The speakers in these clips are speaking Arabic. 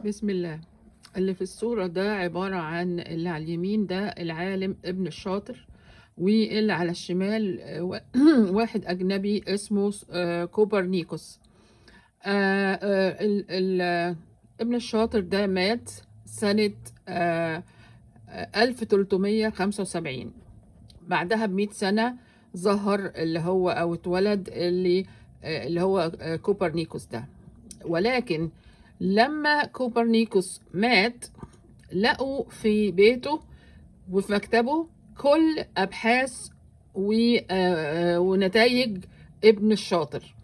بسم الله. اللي في الصورة ده عبارة عن اللي على اليمين ده العالم ابن الشاطر، واللي على الشمال واحد أجنبي اسمه كوبرنيكوس. ابن الشاطر ده مات سنة 1375. بعدها ب100 سنة ظهر اللي هو أو اتولد اللي هو كوبرنيكوس ده. ولكن لما كوبرنيكوس مات لقوا في بيته وفي مكتبه كل أبحاث ونتائج ابن الشاطر،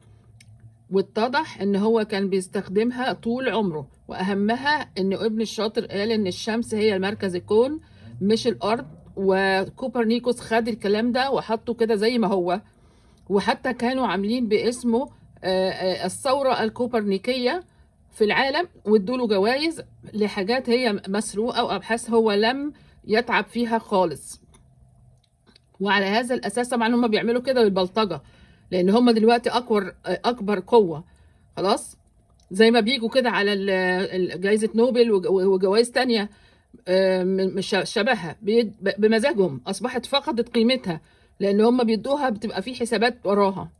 واتضح ان هو كان بيستخدمها طول عمره، واهمها ان ابن الشاطر قال ان الشمس هي مركز الكون مش الارض. وكوبرنيكوس خد الكلام ده وحطه كده زي ما هو، وحتى كانوا عاملين باسمه الثورة الكوبرنيكية في العالم، وادوله جوائز لحاجات هي مسروقة أو أبحاث هو لم يتعب فيها خالص. وعلى هذا الأساس طبعا هم بيعملوا كده بالبلطجة، لأن هم دلوقتي أكبر قوة. خلاص، زي ما بيجوا كده على جائزة نوبل وجوائز تانية مش شبهها، بمزاجهم أصبحت فقدت قيمتها، لأن هم بيدوها بتبقى في حسابات وراها.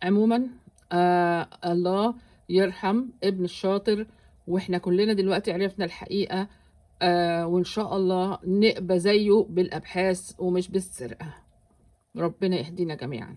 عموما الله يرحم ابن الشاطر، واحنا كلنا دلوقتي عرفنا الحقيقة. وان شاء الله نبقى زيه بالابحاث ومش بالسرقة. ربنا يهدينا جميعا.